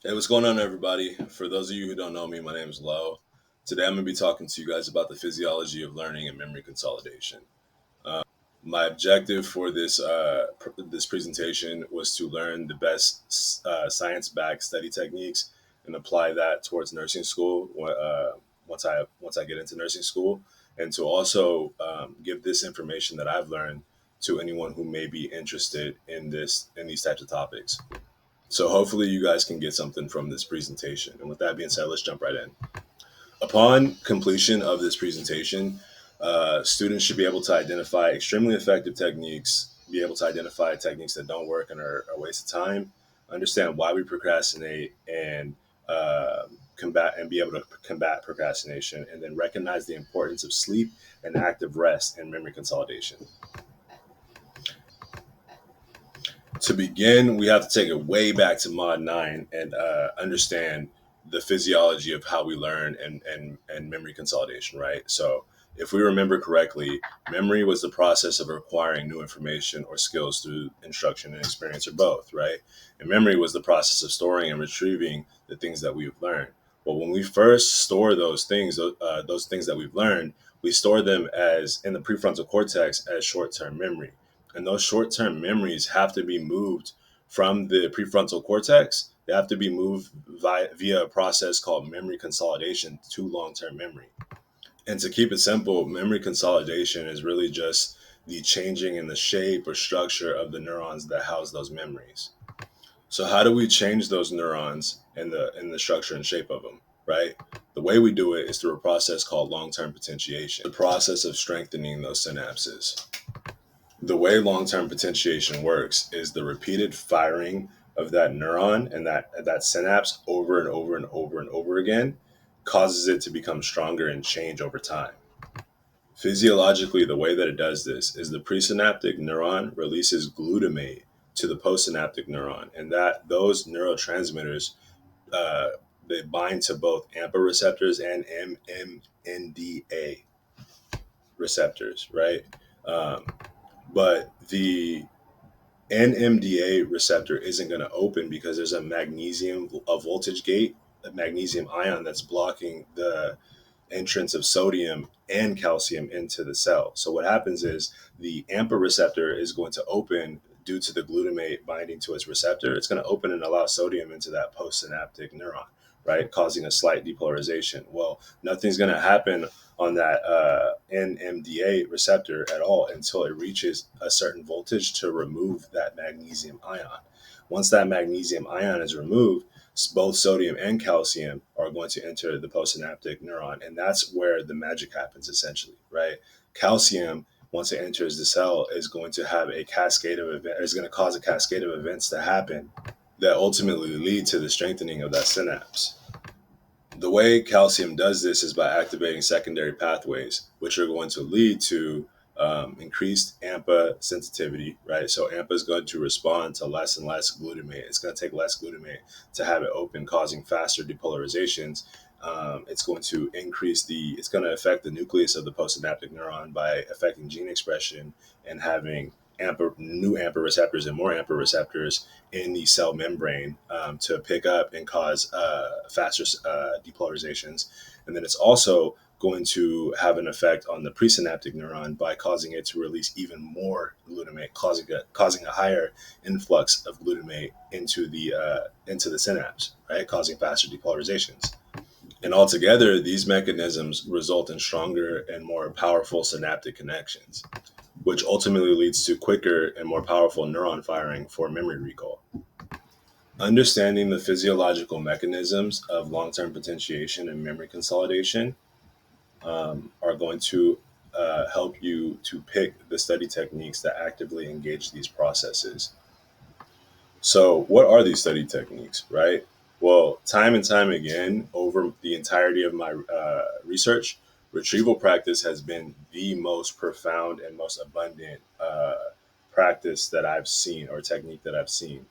Hey, what's going on, everybody? For those of you who don't know me, my name is Lo. Today, I'm going to be talking to you guys about the physiology of learning and memory consolidation. My objective for this presentation was to learn the best science-backed study techniques and apply that towards nursing school once I get into nursing school, and to also give this information that I've learned to anyone who may be interested in these types of topics. So hopefully you guys can get something from this presentation. And with that being said, let's jump right in. Upon completion of this presentation, students should be able to identify extremely effective techniques, be able to identify techniques that don't work and are a waste of time, understand why we procrastinate, and be able to combat procrastination, and then recognize the importance of sleep and active rest and memory consolidation. To begin, we have to take it way back to Mod 9 and understand the physiology of how we learn and memory consolidation, right? So, if we remember correctly, memory was the process of acquiring new information or skills through instruction and experience, or both, right? And memory was the process of storing and retrieving the things that we've learned. Well, when we first store those things that we've learned, we store them as in the prefrontal cortex as short-term memory, and those short-term memories have to be moved from the prefrontal cortex. They have to be moved via a process called memory consolidation to long-term memory. And to keep it simple, memory consolidation is really just the changing in the shape or structure of the neurons that house those memories. So how do we change those neurons in the structure and shape of them, right? The way we do it is through a process called long-term potentiation, the process of strengthening those synapses. The way long-term potentiation works is the repeated firing of that neuron and that synapse over and over and over and over again causes it to become stronger and change over time. Physiologically, the way that it does this is the presynaptic neuron releases glutamate to the postsynaptic neuron, and that those neurotransmitters uh, they bind to both AMPA receptors and MMNDA receptors, right? Um, but the NMDA receptor isn't going to open because there's a voltage gate, a magnesium ion that's blocking the entrance of sodium and calcium into the cell. So what happens is the AMPA receptor is going to open due to the glutamate binding to its receptor. It's going to open and allow sodium into that postsynaptic neuron, right, causing a slight depolarization. Well, nothing's going to happen on that NMDA receptor at all until it reaches a certain voltage to remove that magnesium ion. Once that magnesium ion is removed, both sodium and calcium are going to enter the postsynaptic neuron, and that's where the magic happens, essentially, right? Calcium, once it enters the cell, is going to have a cascade of events, is going to cause a cascade of events to happen that ultimately lead to the strengthening of that synapse. The way calcium does this is by activating secondary pathways, which are going to lead to increased AMPA sensitivity, right? So AMPA is going to respond to less and less glutamate. It's going to take less glutamate to have it open, causing faster depolarizations. It's going to affect the nucleus of the postsynaptic neuron by affecting gene expression and having new AMPA receptors and more AMPA receptors in the cell membrane to pick up and cause faster depolarizations. And then it's also going to have an effect on the presynaptic neuron by causing it to release even more glutamate, causing a higher influx of glutamate into the synapse, right, causing faster depolarizations. And altogether, these mechanisms result in stronger and more powerful synaptic connections, which ultimately leads to quicker and more powerful neuron firing for memory recall. Understanding the physiological mechanisms of long-term potentiation and memory consolidation are going to help you to pick the study techniques that actively engage these processes. So, what are these study techniques, right? Well, time and time again, over the entirety of my research, retrieval practice has been the most profound and most abundant practice that I've seen, or technique that I've seen.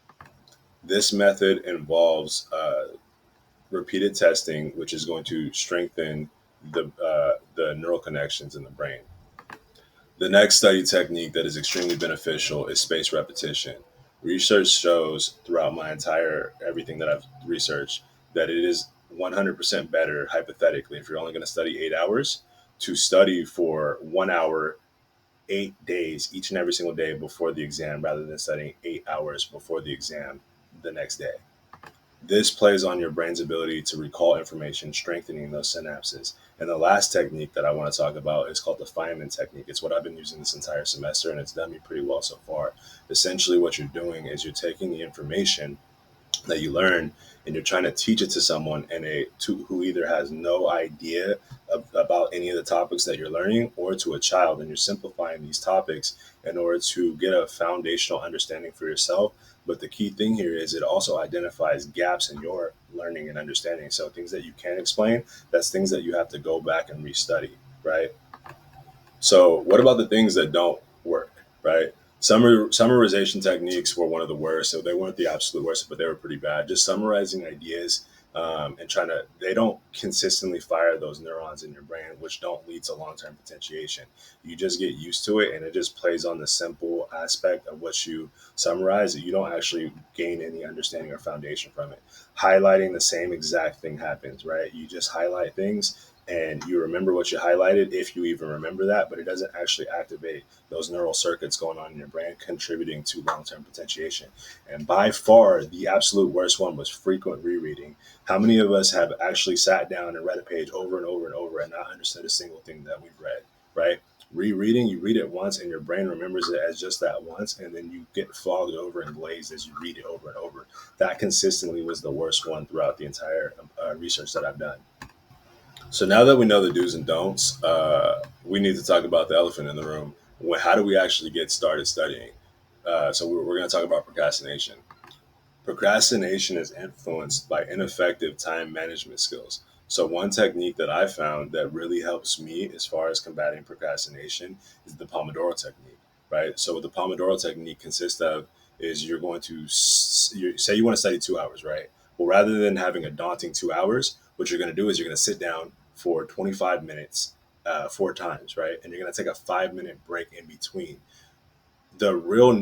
This method involves repeated testing, which is going to strengthen the neural connections in the brain. The next study technique that is extremely beneficial is spaced repetition, Research shows throughout my entire everything that I've researched that it is 100% better, hypothetically, if you're only going to study 8 hours, to study for 1 hour 8 days each and every single day before the exam rather than studying 8 hours before the exam the next day. This plays on your brain's ability to recall information, strengthening those synapses. And the last technique that I want to talk about is called the Feynman technique. It's what I've been using this entire semester, and it's done me pretty well so far. Essentially, what you're doing is you're taking the information that you learn and you're trying to teach it to someone who either has no idea about any of the topics that you're learning, or to a child, and you're simplifying these topics in order to get a foundational understanding for yourself. But the key thing here is it also identifies gaps in your learning and understanding. So things that you can't explain, that's things that you have to go back and restudy, right? So, what about the things that don't work, right? Summarization techniques were one of the worst. So, they weren't the absolute worst, but they were pretty bad. Just summarizing ideas and they don't consistently fire those neurons in your brain, which don't lead to long term potentiation. You just get used to it and it just plays on the simple aspect of what you summarize. You don't actually gain any understanding or foundation from it. Highlighting the same exact thing happens, right? You just highlight things and you remember what you highlighted, if you even remember that, but it doesn't actually activate those neural circuits going on in your brain, contributing to long-term potentiation. And by far, the absolute worst one was frequent rereading. How many of us have actually sat down and read a page over and over and over and not understood a single thing that we've read, right? Rereading, you read it once and your brain remembers it as just that once, and then you get fogged over and glazed as you read it over and over. That consistently was the worst one throughout the entire research that I've done. So now that we know the do's and don'ts, we need to talk about the elephant in the room. How do we actually get started studying? So we're going to talk about procrastination. Procrastination is influenced by ineffective time management skills. So, one technique that I found that really helps me as far as combating procrastination is the Pomodoro technique, right? So, what the Pomodoro technique consists of is you're going to say you want to study 2 hours, right? Well, rather than having a daunting 2 hours, what you're going to do is you're going to sit down for 25 minutes 4 times, right? And you're going to take a 5 minute break in between. The real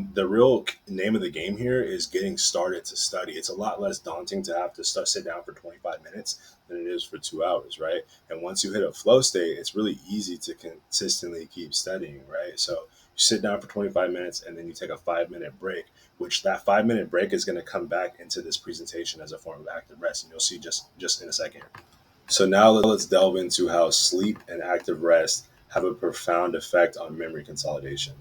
name of the game here is getting started to study. It's a lot less daunting to have to sit down for 25 minutes than it is for 2 hours, right? And once you hit a flow state, it's really easy to consistently keep studying, right? So you sit down for 25 minutes and then you take a 5 minute break, which that 5 minute break is going to come back into this presentation as a form of active rest, and you'll see just in a second. So now let's delve into how sleep and active rest have a profound effect on memory consolidation.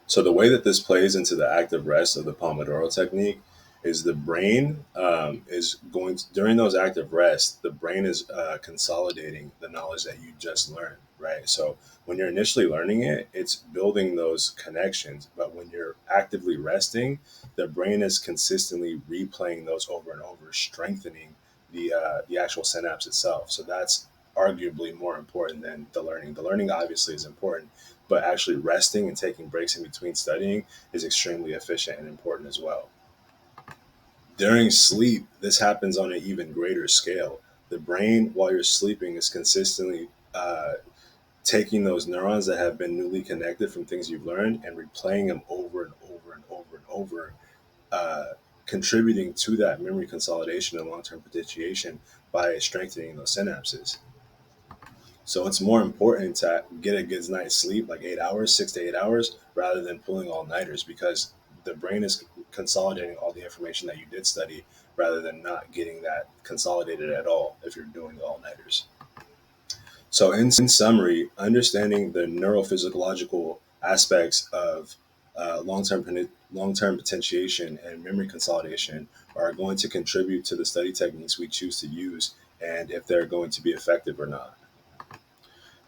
So the way that this plays into the active rest of the Pomodoro technique is the brain is going to, during those active rests, the brain is consolidating the knowledge that you just learned, right? So when you're initially learning it, it's building those connections, but when you're actively resting, the brain is consistently replaying those over and over, strengthening the actual synapse itself. So that's arguably more important than the learning. The learning obviously is important, but actually resting and taking breaks in between studying is extremely efficient and important as well. During sleep, this happens on an even greater scale. The brain, while you're sleeping, is consistently taking those neurons that have been newly connected from things you've learned and replaying them over and over and over and over, uh, contributing to that memory consolidation and long term potentiation by strengthening those synapses. So it's more important to get a good night's sleep, like 8 hours, 6 to 8 hours, rather than pulling all nighters, because the brain is consolidating all the information that you did study rather than not getting that consolidated at all if you're doing all nighters. So, in summary, understanding the neurophysiological aspects of long-term potentiation and memory consolidation are going to contribute to the study techniques we choose to use and if they're going to be effective or not.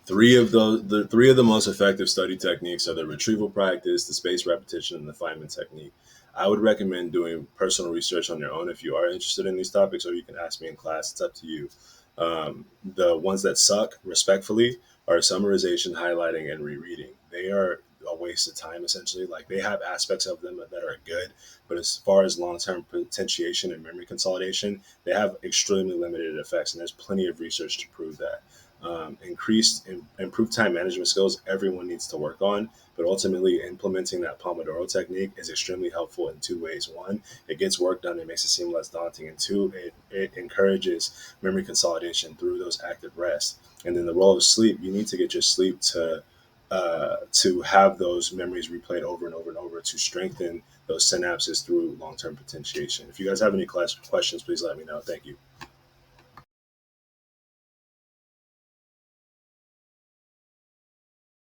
The three of the most effective study techniques are the retrieval practice, the spaced repetition, and the Feynman technique. I would recommend doing personal research on your own if you are interested in these topics, or you can ask me in class. It's up to you. The ones that suck, respectfully, are summarization, highlighting, and rereading. They are a waste of time, essentially. Like, they have aspects of them that are good, but as far as long-term potentiation and memory consolidation, they have extremely limited effects, and there's plenty of research to prove that. Improved time management skills everyone needs to work on, but ultimately implementing that Pomodoro technique is extremely helpful in two ways. One, it gets work done, it makes it seem less daunting, and two, it encourages memory consolidation through those active rests. And then the role of sleep, you need to get your sleep to have those memories replayed over and over and over to strengthen those synapses through long-term potentiation. If you guys have any questions, please let me know. Thank you.